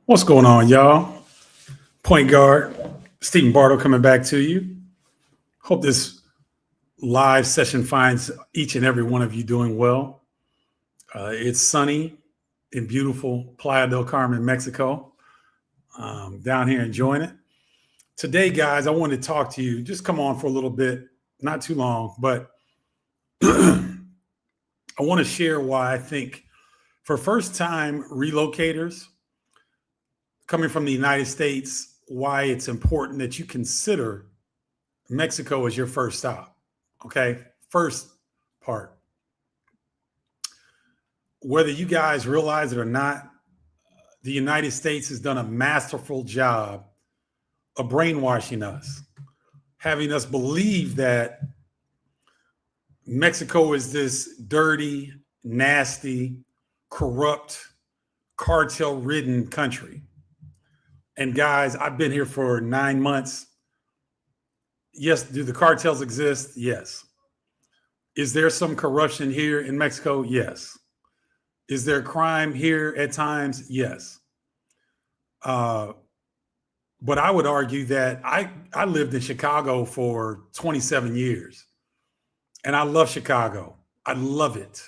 What's going on, y'all? Point guard Stephen Bartle coming back to you. Hope this live session finds each and every one of you doing well. It's sunny in beautiful Playa del Carmen, Mexico. Down here enjoying it. Today, guys, I wanted to talk to you. Just come on for a little bit, not too long, but I want to share why I think for first-time relocators coming from the United States, why it's important that you consider Mexico as your first stop. Okay. First part. Whether you guys realize it or not, the United States has done a masterful job of brainwashing us, having us believe that Mexico is this dirty, nasty, corrupt, cartel-ridden country. And guys, I've been here for 9 months. Yes, do the cartels exist? Yes. Is there some corruption here in Mexico? Yes. Is there crime here at times? Yes. But I would argue that I lived in Chicago for 27 years, and I love Chicago. I love it.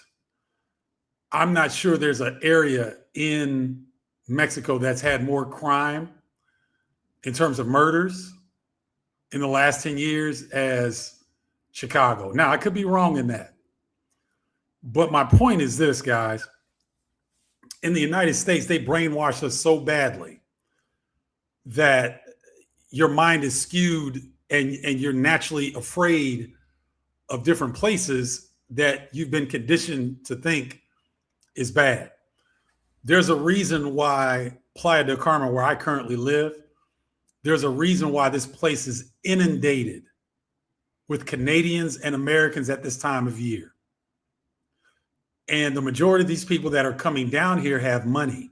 I'm not sure there's an area in Mexico that's had more crime in terms of murders in the last 10 years as Chicago. Now, I could be wrong in that. But my point is this, guys. In the United States, they brainwash us so badly that your mind is skewed and you're naturally afraid of different places that you've been conditioned to think is bad. There's a reason why Playa del Carmen, where I currently live, there's a reason why this place is inundated with Canadians and Americans at this time of year. And the majority of these people that are coming down here have money.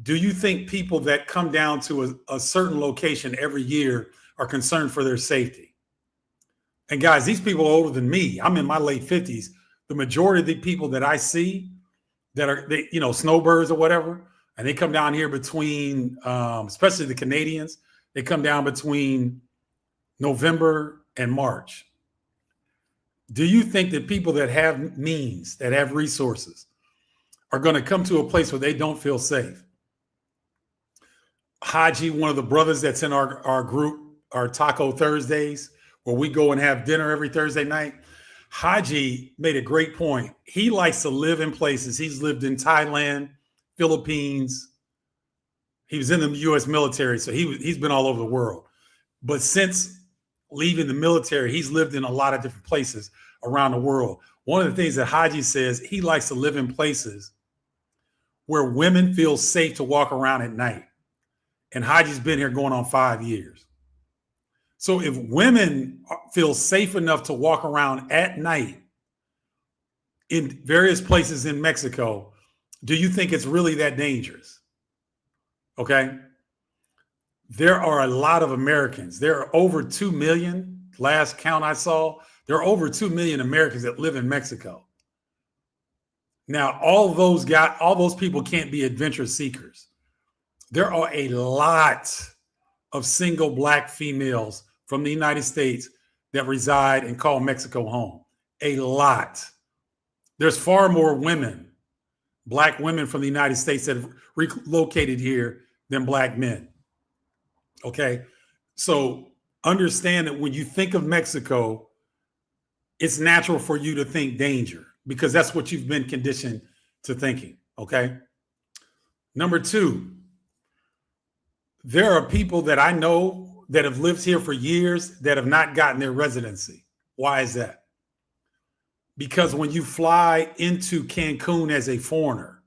Do you think people that come down to a certain location every year are concerned for their safety? And guys, these people are older than me. I'm in my late 50s. The majority of the people that I see that are, snowbirds or whatever, and they come down here between, especially the Canadians, they come down between November and March. Do you think that people that have means, that have resources, are going to come to a place where they don't feel safe? Haji, one of the brothers that's in our group, our Taco Thursdays, where we go and have dinner every Thursday night, Haji made a great point. He likes to live in places. He's lived in Thailand, Philippines. He was in the U.S. military, so he's been all over the world. But since leaving the military, he's lived in a lot of different places around the world. One of the things that Haji says, he likes to live in places where women feel safe to walk around at night. And Haji's been here going on 5 years. So if women feel safe enough to walk around at night in various places in Mexico, do you think it's really that dangerous? Okay. There are a lot of Americans. There are over 2 million. Last count I saw, there are over 2 million Americans that live in Mexico. Now, all those people can't be adventure seekers. There are a lot of single Black females from the United States that reside and call Mexico home. A lot. There's far more women, Black women from the United States that have relocated here than Black men. Okay. So understand that when you think of Mexico, it's natural for you to think danger because that's what you've been conditioned to thinking. Okay. Number two, there are people that I know that have lived here for years that have not gotten their residency. Why is that? Because when you fly into Cancun as a foreigner,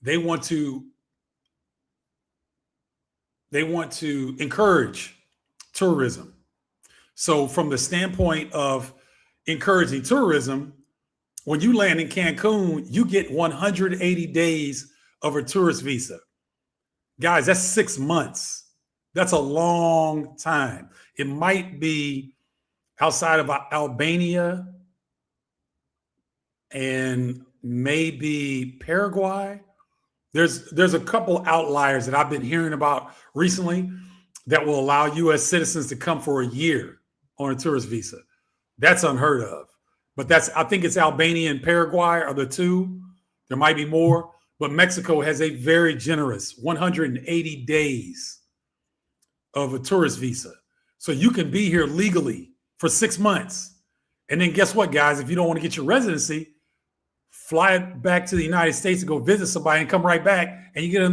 they want to encourage tourism. So from the standpoint of encouraging tourism, when you land in Cancun, you get 180 days of a tourist visa. Guys, that's 6 months. That's a long time. It might be outside of Albania and maybe Paraguay. There's a couple outliers that I've been hearing about recently that will allow U.S. citizens to come for a year on a tourist visa. That's unheard of. But I think it's Albania and Paraguay are the two. There might be more, but Mexico has a very generous 180 days of a tourist visa. So you can be here legally for 6 months. And then guess what, guys? If you don't want to get your residency, fly back to the United States and go visit somebody and come right back, and you get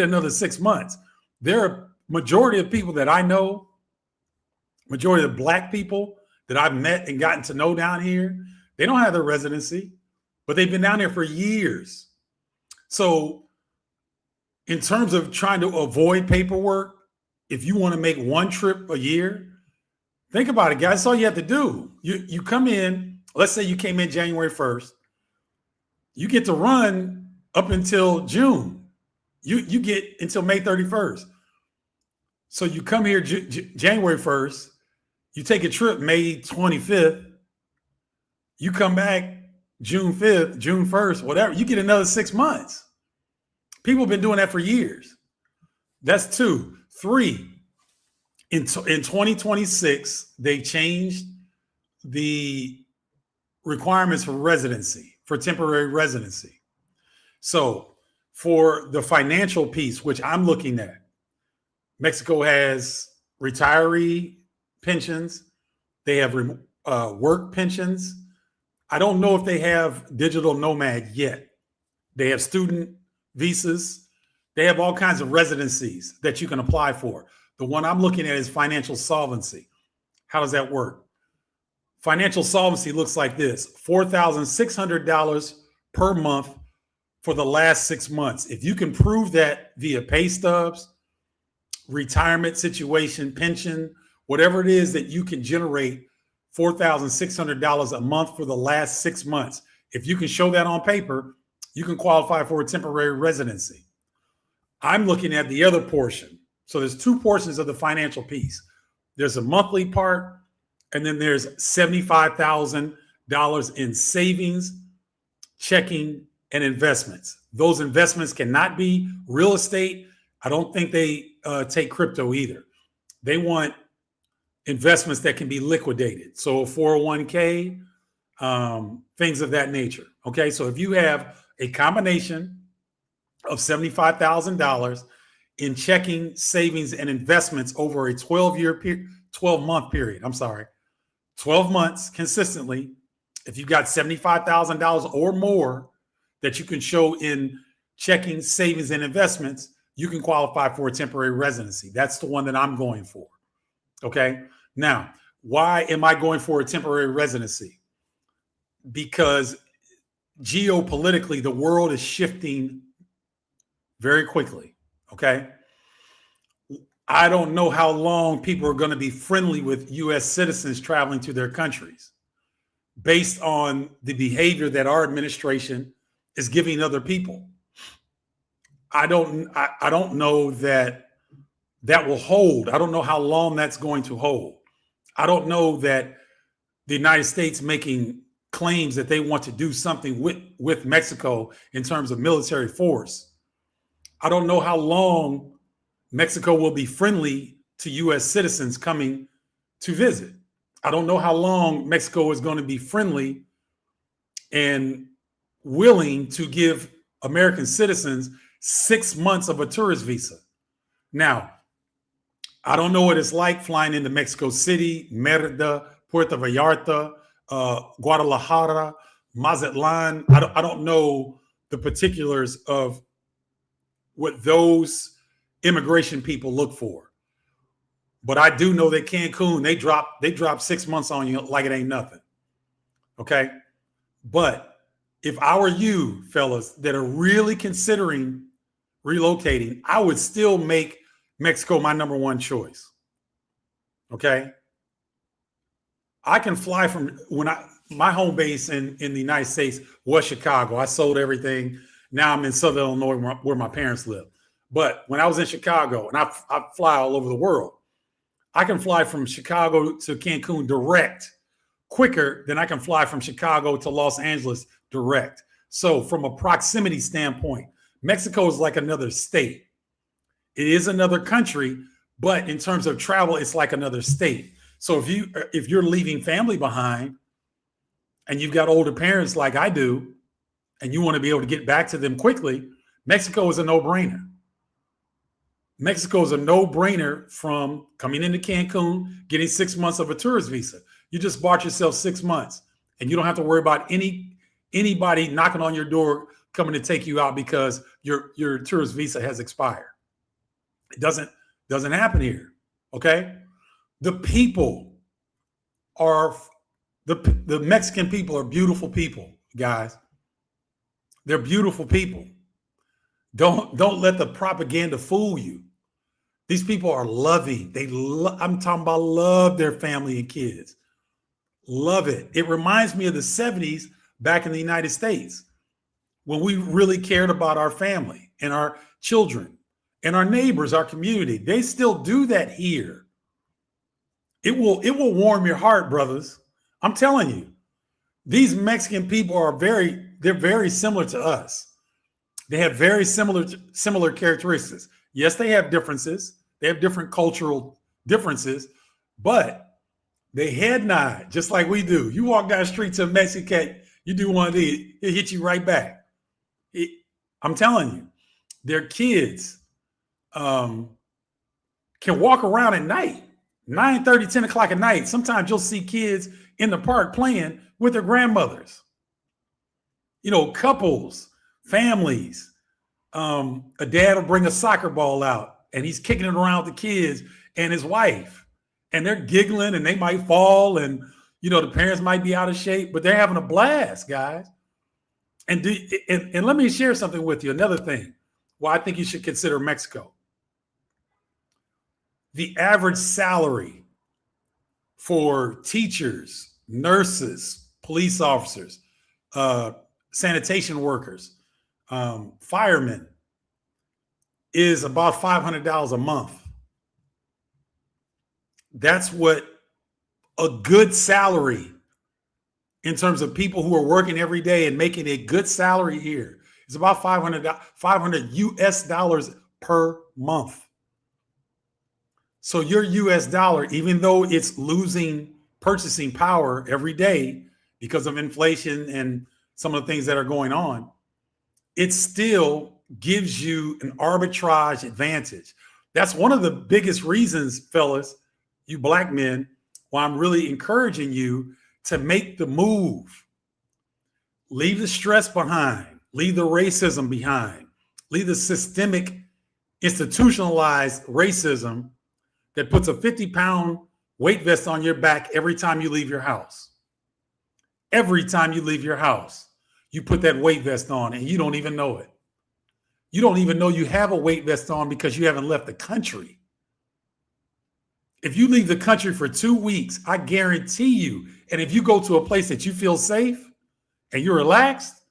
another 6 months. There are majority of people that I know, majority of Black people that I've met and gotten to know down here, they don't have their residency, but they've been down there for years. So in terms of trying to avoid paperwork, if you want to make one trip a year, think about it, guys. That's all you have to do. You come in, let's say you came in January 1st, you get to run up until June. You get until May 31st. So you come here January 1st, you take a trip May 25th, you come back June 5th, June 1st, whatever, you get another 6 months. People have been doing that for years. That's 2. 3, in 2026, they changed the requirements for residency, for temporary residency. So for the financial piece, which I'm looking at, Mexico has retiree pensions. They have work pensions. I don't know if they have digital nomad yet. They have student visas. They have all kinds of residencies that you can apply for. The one I'm looking at is financial solvency. How does that work? Financial solvency looks like this: $4,600 per month for the last 6 months. If you can prove that via pay stubs, retirement situation, pension, whatever it is that you can generate $4,600 a month for the last 6 months. If you can show that on paper, you can qualify for a temporary residency. I'm looking at the other portion. So there's 2 portions of the financial piece. There's a monthly part, and then there's $75,000 in savings, checking, and investments. Those investments cannot be real estate. I don't think they take crypto either. They want investments that can be liquidated. So a 401k, things of that nature. Okay, so if you have a combination of $75,000 in checking, savings, and investments over a 12-month period. 12 months consistently. If you got $75,000 or more that you can show in checking, savings, and investments, you can qualify for a temporary residency. That's the one that I'm going for. Okay. Now, why am I going for a temporary residency? Because geopolitically, the world is shifting very quickly. Okay. I don't know how long people are going to be friendly with U.S. citizens traveling to their countries based on the behavior that our administration is giving other people. I don't know that will hold. I don't know how long that's going to hold. I don't know that the United States making claims that they want to do something with Mexico in terms of military force. I don't know how long Mexico will be friendly to U.S. citizens coming to visit. I don't know how long Mexico is going to be friendly and willing to give American citizens 6 months of a tourist visa. Now, I don't know what it's like flying into Mexico City, Merida, Puerto Vallarta, Guadalajara, Mazatlan. I don't know the particulars of what those immigration people look for. But I do know that Cancun, they drop 6 months on you like it ain't nothing. Okay. But if I were you fellas that are really considering relocating, I would still make Mexico my number one choice. Okay. I can fly from my home base in the United States was Chicago. I sold everything. Now I'm in Southern Illinois where my parents live. But when I was in Chicago, and I fly all over the world, I can fly from Chicago to Cancun direct quicker than I can fly from Chicago to Los Angeles direct. So from a proximity standpoint, Mexico is like another state. It is another country, but in terms of travel, it's like another state. So if you're leaving family behind and you've got older parents like I do, and you want to be able to get back to them quickly, Mexico is a no-brainer. Mexico is a no-brainer from coming into Cancun, getting 6 months of a tourist visa. You just bought yourself 6 months, and you don't have to worry about anybody knocking on your door coming to take you out because your tourist visa has expired. It doesn't happen here. Okay, the people are the Mexican people are beautiful people, guys. They're beautiful people. Don't let the propaganda fool you. These people are loving. I'm talking about love their family and kids. Love it. It reminds me of the 70s back in the United States when we really cared about our family and our children and our neighbors, our community. They still do that here. It will warm your heart, brothers. I'm telling you. These Mexican people they're very similar to us. They have very similar characteristics. Yes, they have differences. They have different cultural differences, but they head nod just like we do. You walk down the street to a Mexican, you do one of these, it hit you right back. I'm telling you, their kids can walk around at night, 9:30, 10 o'clock at night. Sometimes you'll see kids in the park playing with their grandmothers. You know, couples, families. A dad will bring a soccer ball out and he's kicking it around with the kids and his wife, and they're giggling and they might fall, and the parents might be out of shape, but they're having a blast, guys. And let me share something with you. Another thing why I think you should consider Mexico. The average salary for teachers, nurses, police officers, sanitation workers, firemen is about $500 a month. That's what a good salary in terms of people who are working every day and making a good salary here is about $500 US dollars per month. So your US dollar, even though it's losing purchasing power every day because of inflation and some of the things that are going on, it still gives you an arbitrage advantage. That's one of the biggest reasons, fellas, you black men, why I'm really encouraging you to make the move. Leave the stress behind. Leave the racism behind. Leave the systemic, institutionalized racism that puts a 50-pound weight vest on your back every time you leave your house. Every time you leave your house, you put that weight vest on and you don't even know it. You don't even know you have a weight vest on because you haven't left the country. If you leave the country for 2 weeks, I guarantee you, and if you go to a place that you feel safe and you're relaxed,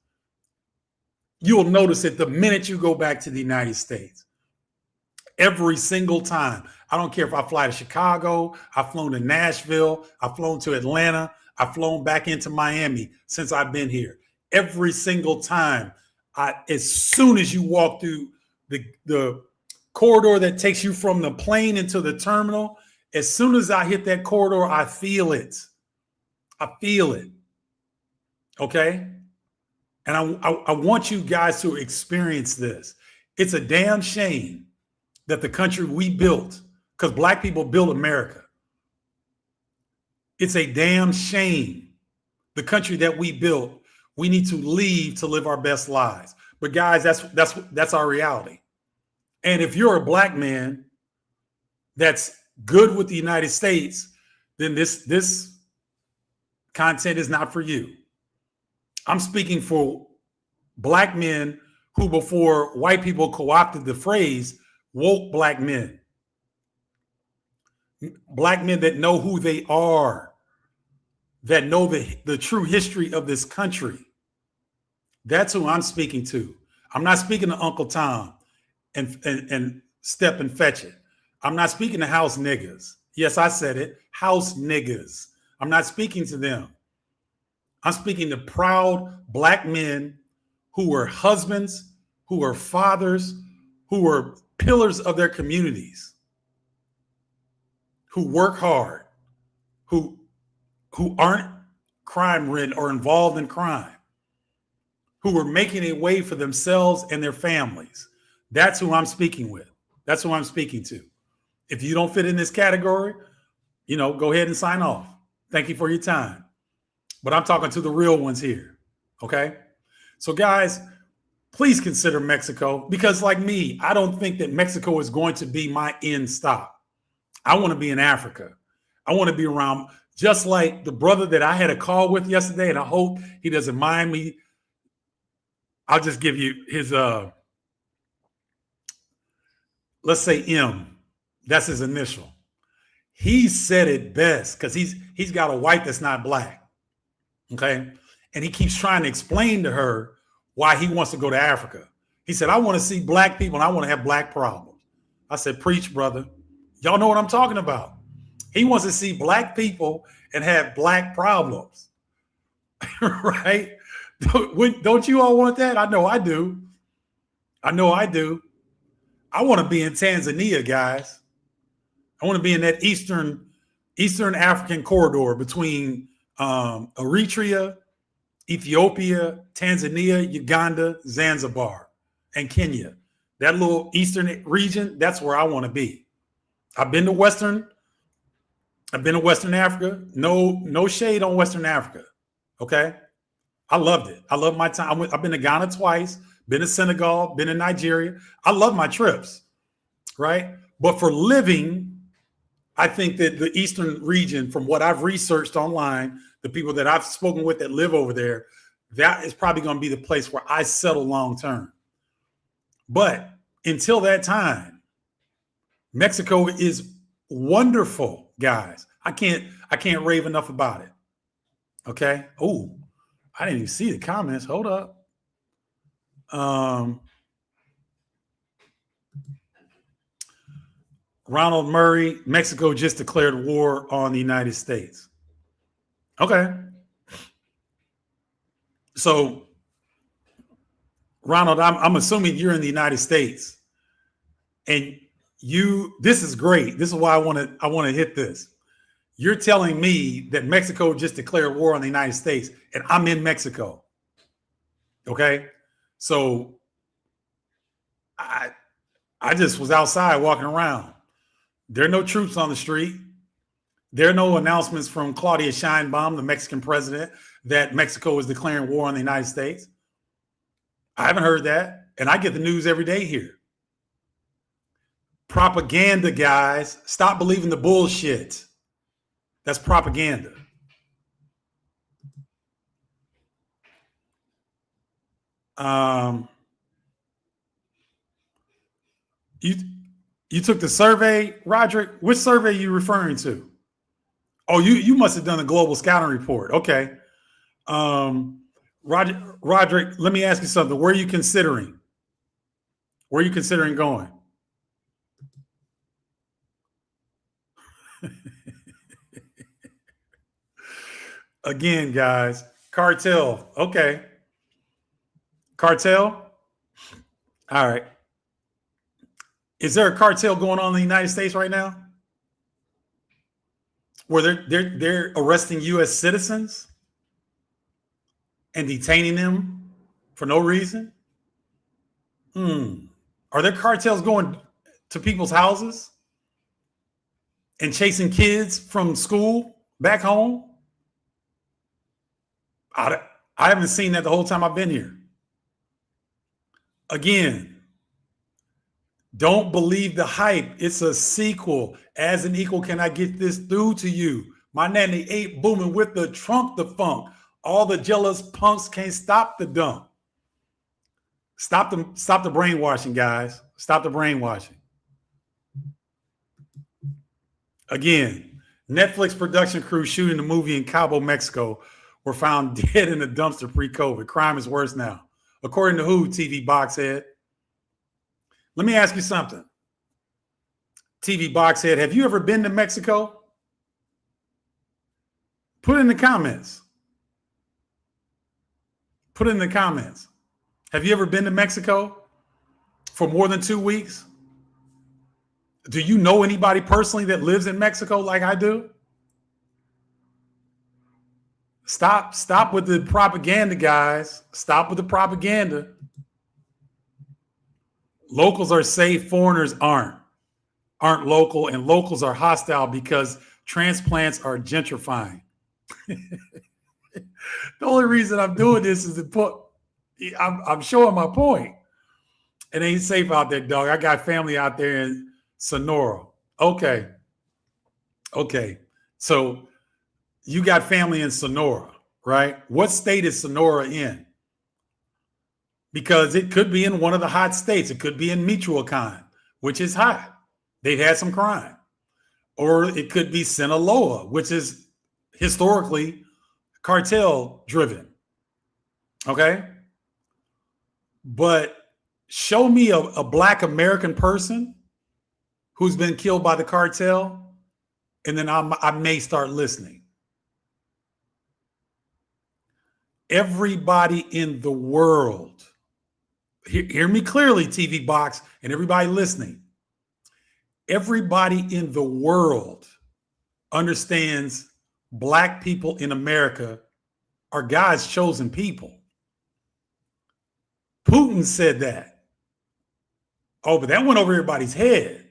you'll notice it the minute you go back to the United States. Every single time. I don't care if I fly to Chicago, I've flown to Nashville, I've flown to Atlanta, I've flown back into Miami since I've been here. Every single time, as soon as you walk through the corridor that takes you from the plane into the terminal, as soon as I hit that corridor, I feel it. I feel it. Okay? And I want you guys to experience this. It's a damn shame that the country we built, because black people built America. It's a damn shame. The country that we built, we need to leave to live our best lives. But guys, that's our reality. And if you're a black man that's good with the United States, then this content is not for you. I'm speaking for black men who, before white people co-opted the phrase, woke black men. Black men that know who they are, that know the true history of this country. That's who I'm speaking to. I'm not speaking to Uncle Tom and Step and Fetch It. I'm not speaking to house niggas. Yes, I said it. House niggas. I'm not speaking to them. I'm speaking to proud black men who were husbands, who are fathers, who are pillars of their communities, who work hard, who aren't crime ridden or involved in crime, who are making a way for themselves and their families. That's who I'm speaking with. That's who I'm speaking to. If you don't fit in this category, go ahead and sign off. Thank you for your time. But I'm talking to the real ones here. Okay? So guys, please consider Mexico, because like me, I don't think that Mexico is going to be my end stop. I want to be in Africa. I want to be around, just like the brother that I had a call with yesterday, and I hope he doesn't mind me. I'll just give you his, let's say M. That's his initial. He said it best because he's got a wife that's not black. Okay. And he keeps trying to explain to her why he wants to go to Africa. He said, I want to see black people and I want to have black problems. I said, preach, brother. Y'all know what I'm talking about. He wants to see black people and have black problems. Right? Don't you all want that? I know I do. I know I do. I want to be in Tanzania, guys. I want to be in that Eastern African corridor between Eritrea, Ethiopia, Tanzania, Uganda, Zanzibar, and Kenya. That little Eastern region, that's where I want to be. I've been to Western Africa. No shade on Western Africa. Okay. I loved it. I love my time. I've been to Ghana twice, been to Senegal, been to Nigeria. I love my trips. Right. But for living, I think that the Eastern region, from what I've researched online, the people that I've spoken with that live over there, that is probably going to be the place where I settle long term. But until that time, Mexico is wonderful, guys. I can't rave enough about it. Okay. Oh, I didn't even see the comments. Hold up. Ronald Murray, Mexico just declared war on the United States. Okay. So, Ronald, I'm assuming you're in the United States, and this is great. This is why I want to hit this. You're telling me that Mexico just declared war on the United States, and I'm in Mexico. Okay. So I just was outside walking around. There are no troops on the street. There are no announcements from Claudia Sheinbaum, the Mexican president, that Mexico is declaring war on the United States. I haven't heard that. And I get the news every day here. Propaganda, guys. Stop believing the bullshit. That's propaganda. You took the survey, Roderick? Which survey are you referring to? Oh, you must have done a global scouting report. Okay. Roderick, let me ask you something. Where are you considering? Where are you considering going? Again, guys, cartel. Okay. Cartel? All right. Is there a cartel going on in the United States right now? Where they're arresting U.S. citizens and detaining them for no reason? Are there cartels going to people's houses and chasing kids from school back home? I haven't seen that the whole time I've been here. Again, don't believe the hype. It's a sequel. As an equal, can I get this through to you? My nanny ain't booming with the trunk, the funk. All the jealous punks can't stop the dump. Stop the brainwashing, guys. Stop the brainwashing. Again, Netflix production crew shooting the movie in Cabo, Mexico were found dead in a dumpster pre-COVID. Crime is worse now. According to who, TV Boxhead? Let me ask you something. TV Boxhead, have you ever been to Mexico? Put it in the comments. Put it in the comments. Have you ever been to Mexico? for more than 2 weeks? Do you know anybody personally that lives in Mexico like I do? Stop with the propaganda, guys. Stop with the propaganda. Locals are safe, foreigners aren't local, and locals are hostile because transplants are gentrifying. The only reason I'm doing this is to put, I'm showing my point. It ain't safe out there, dog. I got family out there in Sonora. Okay. So you got family in Sonora, right? What state is Sonora in? Because it could be in one of the hot states. It could be in Michoacan, which is hot. They've had some crime. Or it could be Sinaloa, which is historically cartel driven. Okay? But show me a Black American person who's been killed by the cartel, and then I may start listening. Everybody in the world, hear me clearly, TV Box, and everybody listening. Everybody in the world understands Black people in America are God's chosen people. Putin said that. Oh, but that went over everybody's head.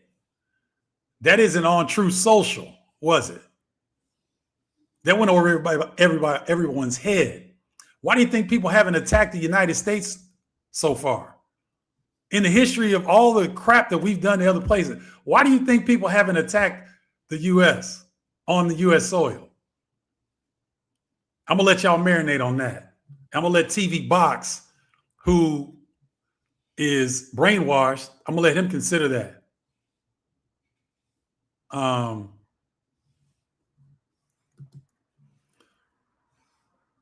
That isn't on True Social, was it? That went over everyone's head. Why do you think people haven't attacked the United States so far? In the history of all the crap that we've done to other places, why do you think people haven't attacked the U.S. on the U.S. soil? I'm going to let y'all marinate on that. I'm going to let TV Box, who is brainwashed, I'm going to let him consider that.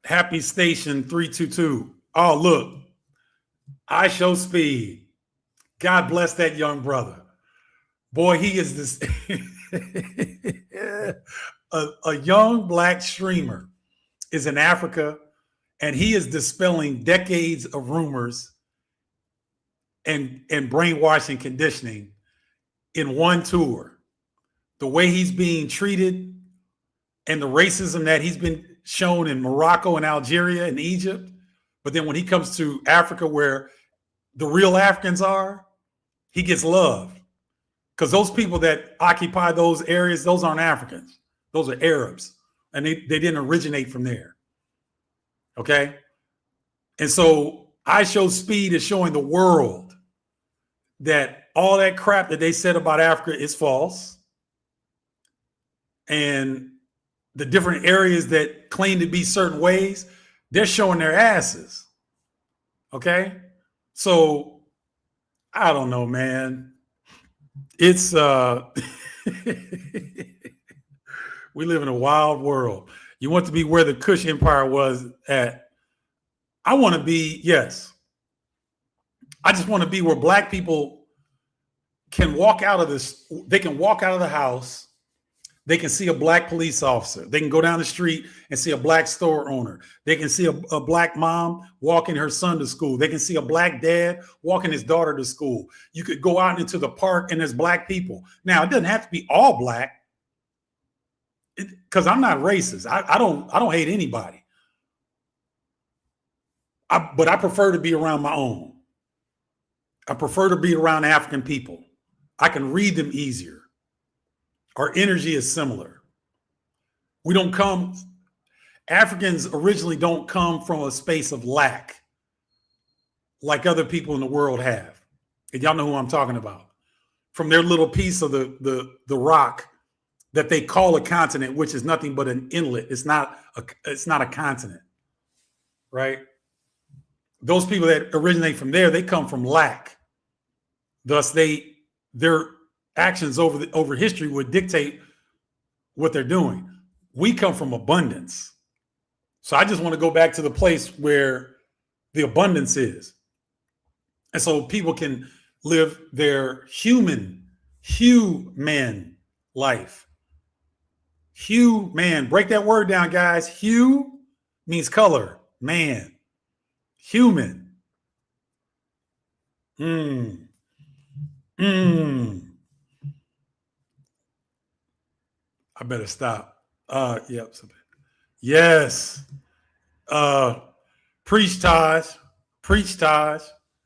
Happy Station 322. Oh, look. I Show Speed. God bless that young brother. Boy, he is this a young Black streamer is in Africa, and he is dispelling decades of rumors and brainwashing conditioning in one tour. The way he's being treated and the racism that he's been shown in Morocco and Algeria and Egypt. But then when he comes to Africa, where the real Africans are, he gets loved. Because those people that occupy those areas, those aren't Africans. Those are Arabs. And they didn't originate from there. Okay? And so I Show Speed is showing the world that all that crap that they said about Africa is false. And the different areas that claim to be certain ways, they're showing their asses. Okay? So I don't know, man. It's we live in a wild world. You want to be where the Kush Empire was at. I want to be, yes. I just want to be where Black people can walk out of this. They can walk out of the house. They can see a Black police officer. They can go down the street and see a Black store owner. They can see a Black mom walking her son to school. They can see a Black dad walking his daughter to school. You could go out into the park and there's Black people. Now, it doesn't have to be all Black, because I'm not racist. I don't hate anybody. But I prefer to be around my own. I prefer to be around African people. I can read them easier. Our energy is similar. Africans originally don't come from a space of lack like other people in the world have. And y'all know who I'm talking about. From their little piece of the rock that they call a continent, which is nothing but an inlet. It's not a continent, right? Those people that originate from there, they come from lack. Thus, their actions over history would dictate what they're doing. We come from abundance. So I just want to go back to the place where the abundance is. And so people can live their human life. Human. Break that word down, guys. Hue means color. Man. Human. I better stop. Yep. Yes. Uh, preach, Taj. Preach, Taj.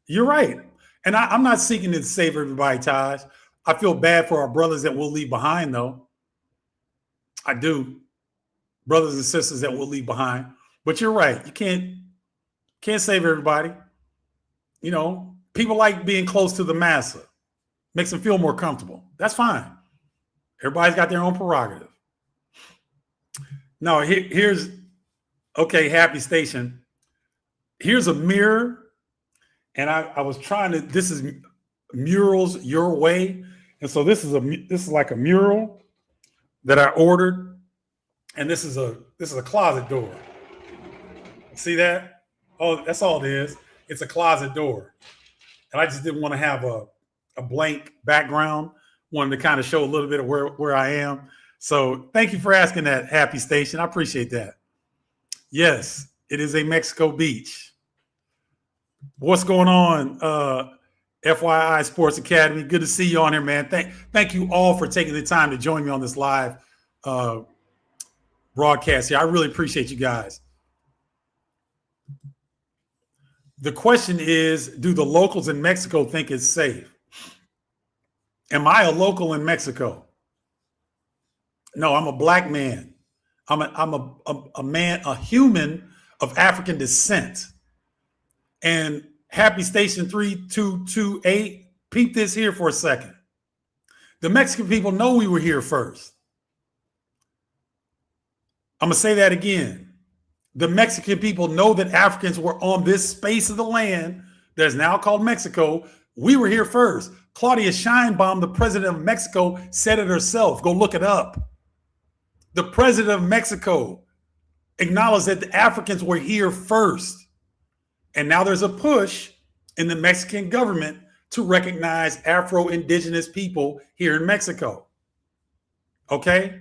You're right. And I'm not seeking to save everybody, Taj. I feel bad for our brothers that we'll leave behind, though. I do. Brothers and sisters that we'll leave behind. But you're right. You can't save everybody. You know, people like being close to the massa. Makes them feel more comfortable. That's fine. Everybody's got their own prerogative. No, here's okay, Happy Station. Here's a mirror. And I was trying to, this is murals your way. And so this is like a mural that I ordered. And this is a closet door. See that? Oh, that's all it is. It's a closet door. And I just didn't want to have a blank background. Wanted to kind of show a little bit of where I am. So thank you for asking that, Happy Station. I appreciate that. Yes, it is a Mexico beach. What's going on, FYI Sports Academy? Good to see you on here, man. Thank you all for taking the time to join me on this live broadcast here. I really appreciate you guys. The question is, do the locals in Mexico think it's safe? Am I a local in Mexico? No, I'm a black man. I'm a man, a human of African descent. And Happy Station 3228, peep this here for a second. The Mexican people know we were here first. I'm going to say that again. The Mexican people know that Africans were on this space of the land that is now called Mexico. We were here first. Claudia Sheinbaum, the president of Mexico, said it herself. Go look it up. The president of Mexico acknowledged that the Africans were here first. And now there's a push in the Mexican government to recognize Afro-Indigenous people here in Mexico. Okay?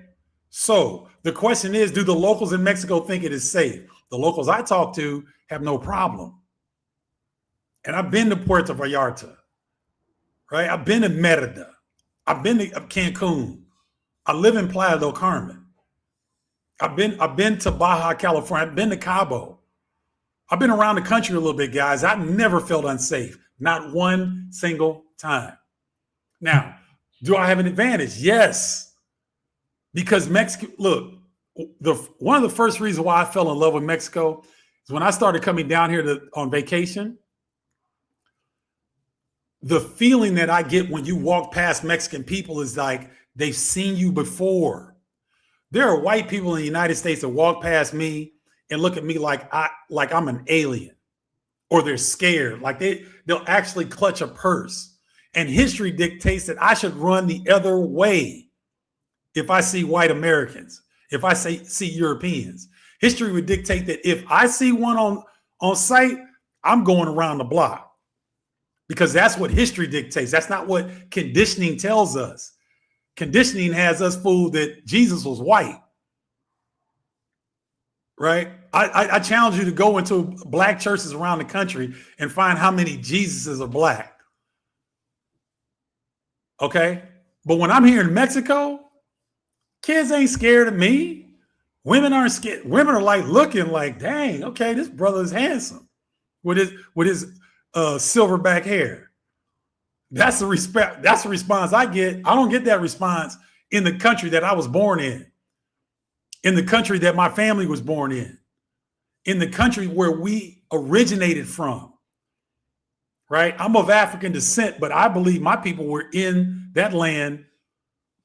So the question is, do the locals in Mexico think it is safe? The locals I talk to have no problem. And I've been to Puerto Vallarta, right? I've been to Merida. I've been to Cancun. I live in Playa del Carmen. I've been to Baja California. I've been to Cabo. I've been around the country a little bit, guys. I've never felt unsafe, not one single time. Now, do I have an advantage? Yes. Because Mexico, look, one of the first reasons why I fell in love with Mexico is when I started coming down here on vacation. The feeling that I get when you walk past Mexican people is like they've seen you before. There are white people in the United States that walk past me and look at me like I'm an alien, or they're scared, like they'll actually clutch a purse. And history dictates that I should run the other way if I see white Americans, if I see Europeans. History would dictate that if I see one on site, I'm going around the block, because that's what history dictates. That's not what conditioning tells us. Conditioning has us fooled that Jesus was white. Right? I challenge you to go into black churches around the country and find how many Jesuses are black. Okay? But when I'm here in Mexico, kids ain't scared of me. Women aren't scared. Women are like looking like, dang, okay, this brother is handsome with his silverback hair. That's the respect. That's the response I get. I don't get that response in the country that I was born in the country that my family was born in the country where we originated from, right? I'm of African descent, but I believe my people were in that land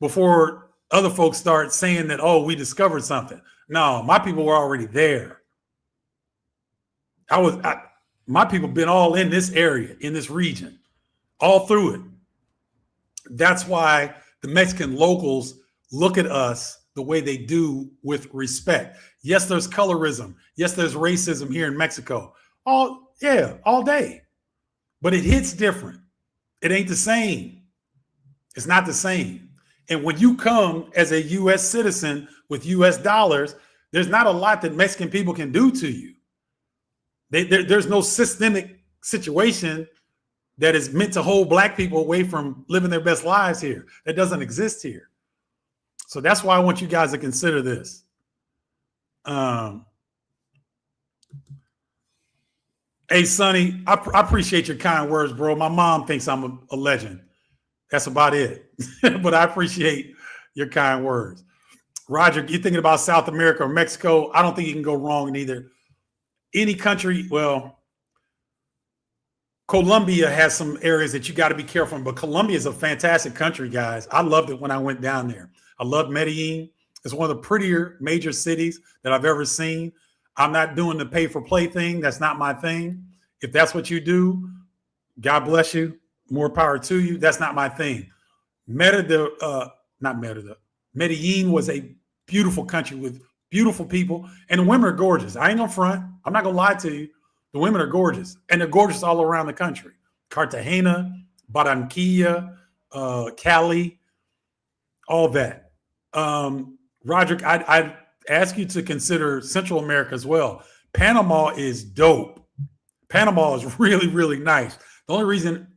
before other folks start saying that, oh, we discovered something. No, my people were already there. My people been all in this area, in this region, all through it. That's why the Mexican locals look at us the way they do, with respect. Yes, there's colorism. Yes, there's racism here in Mexico. All day. But it hits different. It ain't the same. It's not the same. And when you come as a U.S. citizen with U.S. dollars, there's not a lot that Mexican people can do to you. There's no systemic situation that is meant to hold black people away from living their best lives here. That doesn't exist here. So that's why I want you guys to consider this. Hey, Sonny, I appreciate your kind words, bro. My mom thinks I'm a legend. That's about it. But I appreciate your kind words. Roger, you thinking about South America or Mexico? I don't think you can go wrong in either. Any country, well, Colombia has some areas that you got to be careful in, but Colombia is a fantastic country, guys. I loved it when I went down there. I love Medellin. It's one of the prettier major cities that I've ever seen. I'm not doing the pay for play thing. That's not my thing. If that's what you do, God bless you. More power to you. That's not my thing. Medellin was a beautiful country with beautiful people, and the women are gorgeous. I ain't gonna front. I'm not gonna lie to you. The women are gorgeous, and they're gorgeous all around the country. Cartagena, Barranquilla, Cali, all that. Roderick, I'd ask you to consider Central America as well. Panama is dope. Panama is really, really nice. The only reason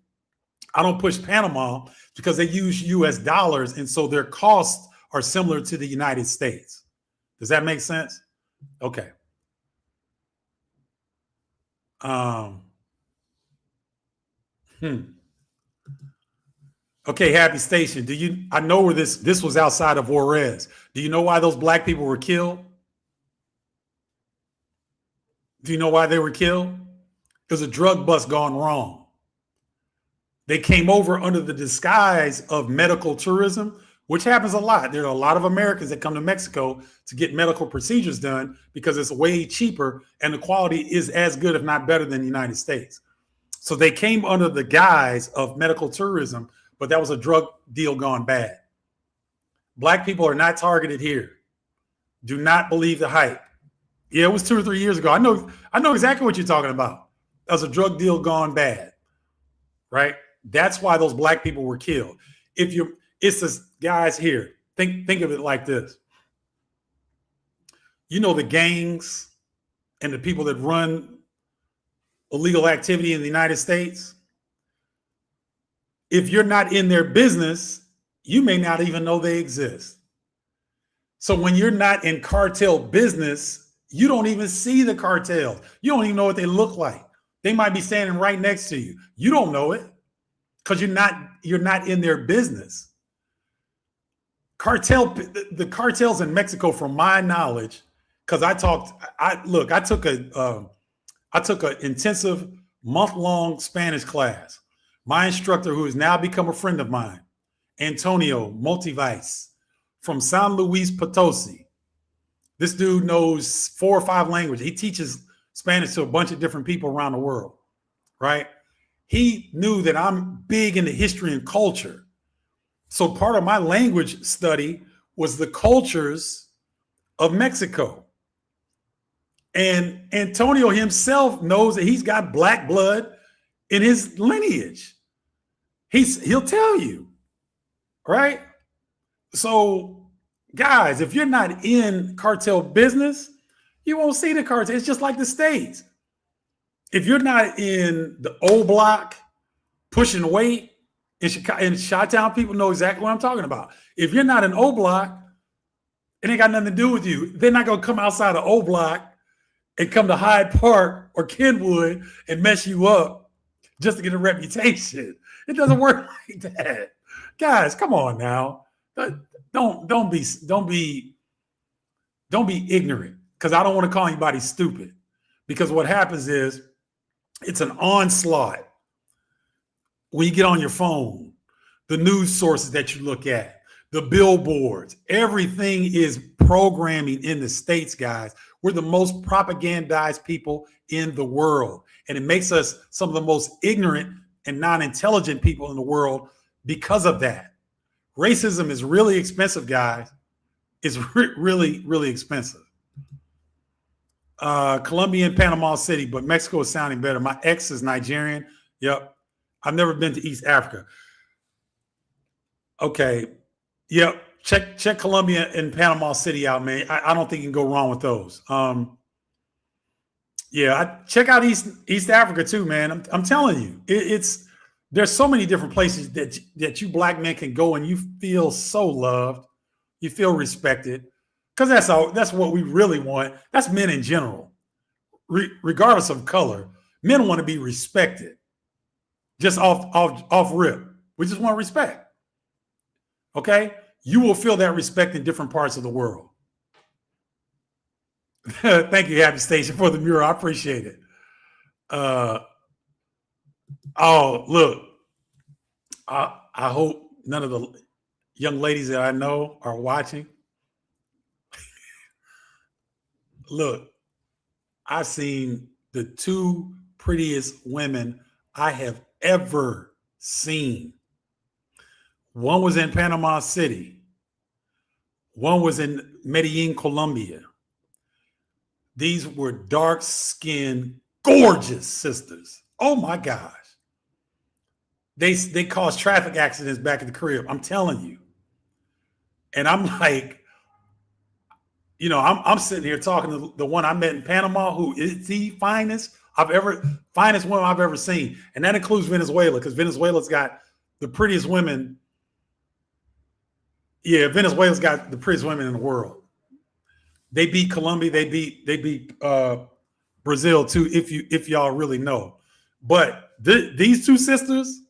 I don't push Panama is because they use US dollars, and so their costs are similar to the United States. Does that make sense? Okay. Okay, Happy Station. I know where this was outside of Juarez. Do you know why those black people were killed? Do you know why they were killed? It was a drug bust gone wrong. They came over under the disguise of medical tourism, which happens a lot. There are a lot of Americans that come to Mexico to get medical procedures done because it's way cheaper and the quality is as good, if not better, than the United States. So they came under the guise of medical tourism, but that was a drug deal gone bad. Black people are not targeted here. Do not believe the hype. Yeah, it was 2 or 3 years ago. I know exactly what you're talking about. That was a drug deal gone bad, right? That's why those black people were killed. It's the guys here. Think of it like this. You know, the gangs and the people that run illegal activity in the United States. If you're not in their business, you may not even know they exist. So when you're not in cartel business, you don't even see the cartels. You don't even know what they look like. They might be standing right next to you. You don't know it because you're not in their business. The cartels in Mexico, from my knowledge, because I took an intensive month-long Spanish class. My instructor, who has now become a friend of mine, Antonio Multivice from San Luis Potosi. This dude knows 4 or 5 languages. He teaches Spanish to a bunch of different people around the world, right? He knew that I'm big into history and culture. So part of my language study was the cultures of Mexico. And Antonio himself knows that he's got black blood in his lineage. He'll tell you, right? So, guys, if you're not in cartel business, you won't see the cartel. It's just like the States. If you're not in the O Block pushing weight in Chicago, in Chi-Town, people know exactly what I'm talking about. If you're not in O Block, it ain't got nothing to do with you. They're not going to come outside of O Block and come to Hyde Park or Kenwood and mess you up just to get a reputation. It doesn't work like that. Guys, come on now. Don't be ignorant, because I don't want to call anybody stupid. Because what happens is it's an onslaught when you get on your phone, the news sources that you look at, the billboards, everything is programming in the States, guys. We're the most propagandized people in the world. And it makes us some of the most ignorant and non-intelligent people in the world because of that. Racism is really expensive, guys. It's really, really expensive. Colombia and Panama City, but Mexico is sounding better. My ex is Nigerian. Yep. I've never been to East Africa. Okay. Yep. Check Colombia and Panama City out, man. I don't think you can go wrong with those. Yeah, check out East Africa too, man. I'm telling you, it's There's so many different places that you black men can go and you feel so loved, you feel respected, because that's what we really want. That's men in general, regardless of color. Men want to be respected, just off rip. We just want respect. Okay, you will feel that respect in different parts of the world. Thank you, Happy Station, for the mural. I appreciate it. Oh, look. I hope none of the young ladies that I know are watching. Look, I've seen the two prettiest women I have ever seen. One was in Panama City. One was in Medellin, Colombia. These were dark-skinned, gorgeous sisters. Oh my gosh. They caused traffic accidents back at the crib. I'm telling you. And I'm like, I'm sitting here talking to the one I met in Panama, who is the finest woman I've ever seen. And that includes Venezuela, because Venezuela's got the prettiest women. Yeah, Venezuela's got the prettiest women in the world. They beat Colombia, they beat Brazil too, if y'all really know. But these two sisters,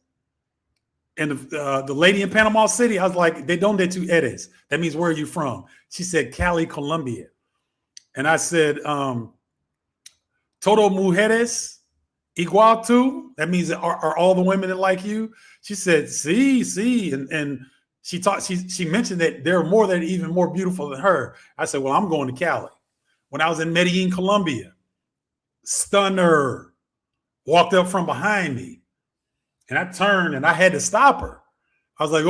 and the lady in Panama City, I was like, ¿de dónde tú eres? That means, where are you from? She said, Cali, Colombia. And I said, todo mujeres igual tú? That means, are all the women that like you? She said, sí. And she mentioned that there are more that are even more beautiful than her. I said, well, I'm going to Cali. When I was in Medellin, Colombia, stunner walked up from behind me. And I turned and I had to stop her. I was like,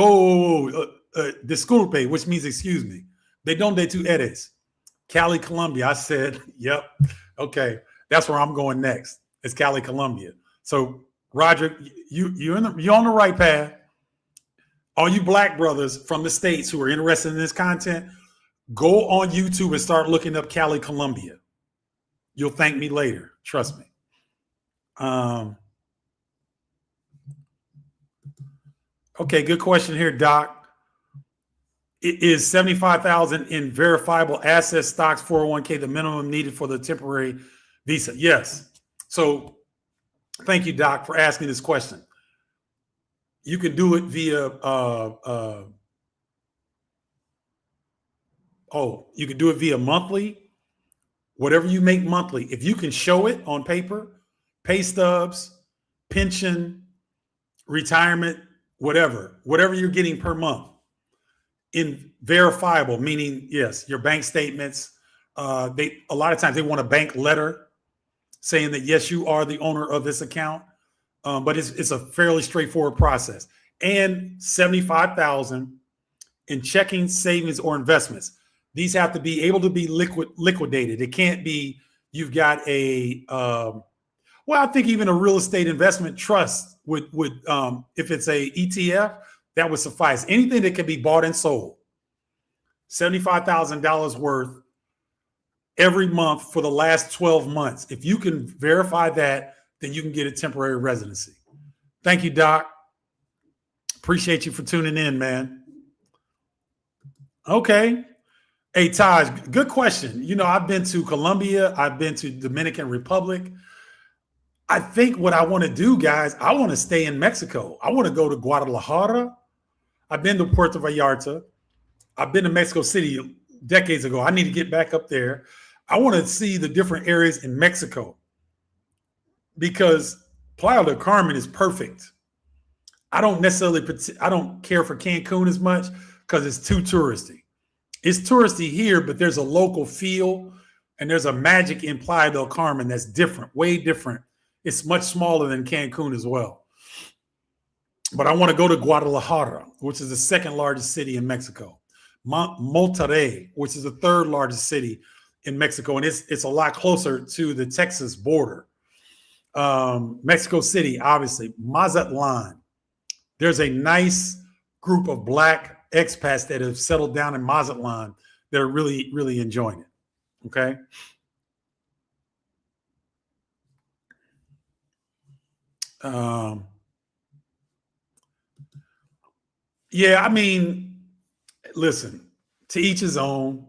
disculpe, which means excuse me. ¿De dónde tú eres? Cali, Colombia. I said, yep. Okay. That's where I'm going next. It's Cali, Colombia. So, Roger, you're on the right path. All you black brothers from the States who are interested in this content, go on YouTube and start looking up Cali, Colombia. You'll thank me later. Trust me. Okay, good question here, Doc. It is $75,000 in verifiable asset stocks, 401k, the minimum needed for the temporary visa? Yes. So thank you, Doc, for asking this question. You can do it via you can do it via monthly, whatever you make monthly. If you can show it on paper, pay stubs, pension, retirement, whatever you're getting per month, in verifiable, meaning, yes, your bank statements. A lot of times they want a bank letter saying that, yes, you are the owner of this account. But it's a fairly straightforward process. And $75,000 in checking, savings, or investments. These have to be able to be liquidated. It can't be you've got I think even a real estate investment trust would if it's a ETF, that would suffice. Anything that can be bought and sold. $75,000 worth every month for the last 12 months. If you can verify that, then you can get a temporary residency. Thank you, Doc. Appreciate you for tuning in, man. Okay. Hey, Taj, good question. I've been to Colombia. I've been to Dominican Republic. I think what I want to do, guys, I want to stay in Mexico. I want to go to Guadalajara. I've been to Puerto Vallarta. I've been to Mexico City decades ago. I need to get back up there. I want to see the different areas in Mexico, because Playa del Carmen is perfect. I don't care for Cancun as much because it's too touristy. It's touristy here, but there's a local feel and there's a magic in Playa del Carmen that's different, way different. It's much smaller than Cancun as well. But I want to go to Guadalajara, which is the second largest city in Mexico. Monterrey, which is the third largest city in Mexico. And it's a lot closer to the Texas border. Mexico City, obviously. Mazatlan. There's a nice group of black expats that have settled down in Mazatlan that are really, really enjoying it. Okay. Yeah, I mean, listen, to each his own.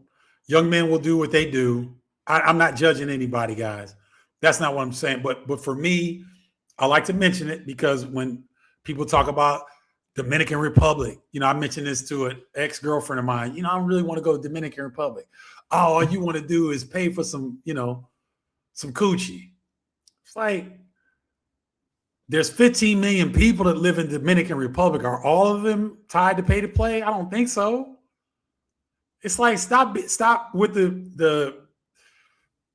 Young men will do what they do. I'm not judging anybody, guys. That's not what I'm saying. But for me, I like to mention it because when people talk about Dominican Republic, I mentioned this to an ex-girlfriend of mine. I really want to go to Dominican Republic. Oh, all you want to do is pay for some coochie. It's like there's 15 million people that live in Dominican Republic. Are all of them tied to pay to play? I don't think so. It's like stop with the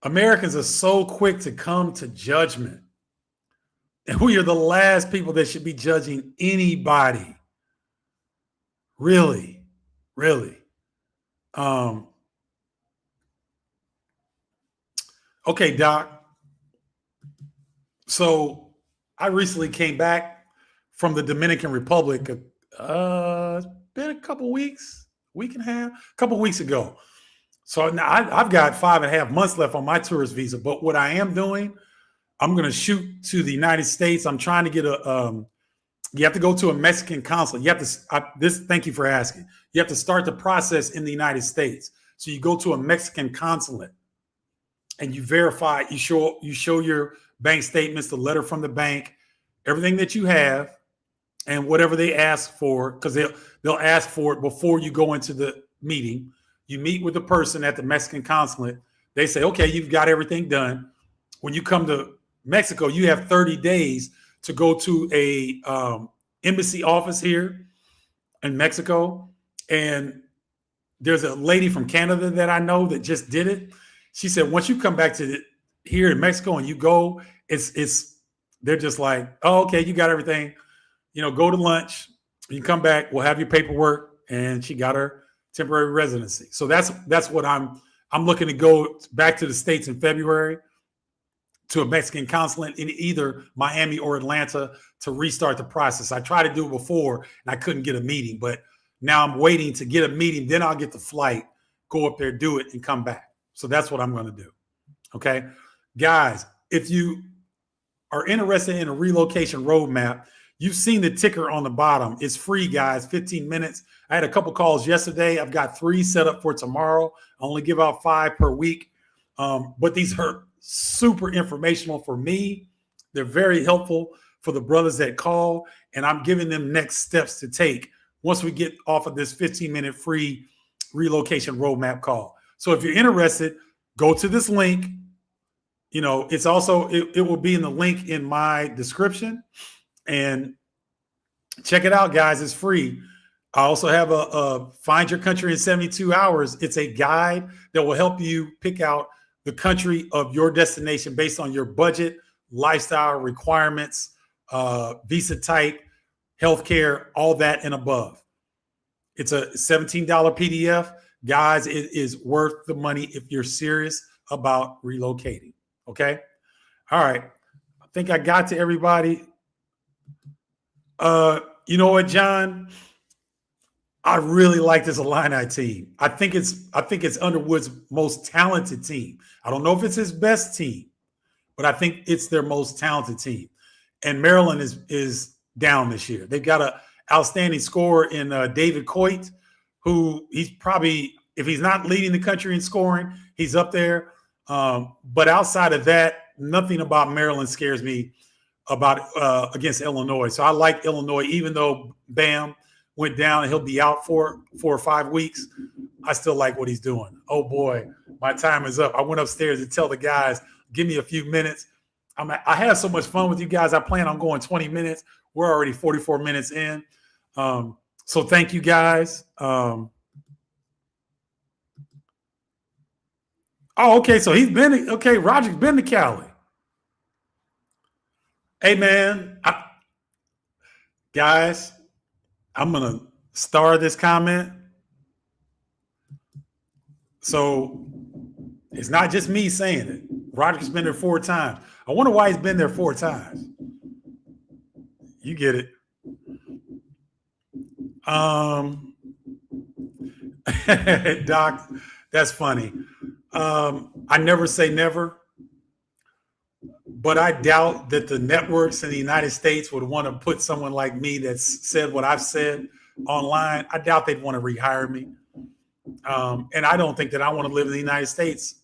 Americans are so quick to come to judgment. And we are the last people that should be judging anybody. Really, really. Okay, Doc. So I recently came back from the Dominican Republic. It's been a couple weeks, week and a half, a couple weeks ago. So now I've got 5.5 months left on my tourist visa. But what I am doing, I'm going to shoot to the United States. I'm trying to get you have to go to a Mexican consulate. You have to, thank you for asking. You have to start the process in the United States. So you go to a Mexican consulate and you verify, you show your bank statements, the letter from the bank, everything that you have, and whatever they ask for, because they'll ask for it before you go into the meeting. You meet with the person at the Mexican consulate. They say, okay, you've got everything done. When you come to Mexico, you have 30 days to go to a embassy office here in Mexico. And there's a lady from Canada that I know that just did it. She said, once you come back to here in Mexico and you go, they're just like, oh, okay, you got everything. Go to lunch. You come back, we'll have your paperwork. And she got her temporary residency. So that's what I'm looking to go back to the States in February to a Mexican consulate in either Miami or Atlanta to restart the process. I tried to do it before and I couldn't get a meeting, but now I'm waiting to get a meeting. Then I'll get the flight, go up there, do it, and come back. So that's what I'm going to do. Okay, guys, if you are interested in a relocation roadmap, you've seen the ticker on the bottom. It's free, guys, 15 minutes. I had a couple calls yesterday. I've got 3 set up for tomorrow. I only give out 5 per week. But these are super informational for me. They're very helpful for the brothers that call, and I'm giving them next steps to take once we get off of this 15-minute free relocation roadmap call. So if you're interested, go to this link. It's also, it will be in the link in my description, and check it out, guys. It's free. I also have a Find Your Country in 72 Hours. It's a guide that will help you pick out the country of your destination based on your budget, lifestyle requirements, visa type, healthcare, all that and above. It's a $17 PDF. Guys, it is worth the money if you're serious about relocating. Okay? All right. I think I got to everybody. You know what, John? I really like this Illini team. I think it's Underwood's most talented team. I don't know if it's his best team, but I think it's their most talented team. And Maryland is down this year. They've got an outstanding scorer in David Coit, who he's probably, if he's not leading the country in scoring, he's up there. But outside of that, nothing about Maryland scares me about against Illinois. So I like Illinois, even though Bam went down and he'll be out for 4 or 5 weeks. I still like what he's doing. Oh boy, my time is up. I went upstairs to tell the guys, give me a few minutes. I have so much fun with you guys. I plan on going 20 minutes. We're already 44 minutes in. So thank you guys. Okay. So Roger's been to Cali. Hey man, guys, I'm going to star this comment. So it's not just me saying it. Roger's been there 4 times. I wonder why he's been there 4 times. You get it. Doc, that's funny. I never say never, but I doubt that the networks in the United States would want to put someone like me that's said what I've said online, I doubt they'd want to rehire me. And I don't think that I want to live in the United States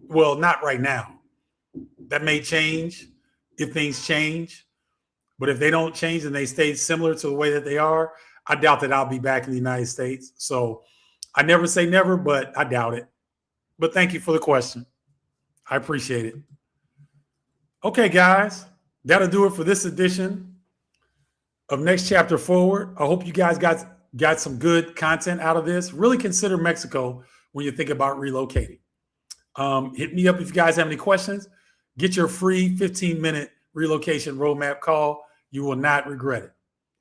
well, not right now. That may change if things change. But if they don't change and they stay similar to the way that they are, I doubt that I'll be back in the United States. So I never say never, but I doubt it. But thank you for the question. I appreciate it. Okay, guys, that'll do it for this edition of Next Chapter Forward. I hope you guys got some good content out of this. Really consider Mexico when you think about relocating. Hit me up if you guys have any questions. Get your free 15-minute relocation roadmap call. You will not regret it.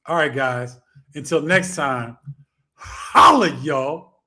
All right, guys. Until next time, holla, y'all.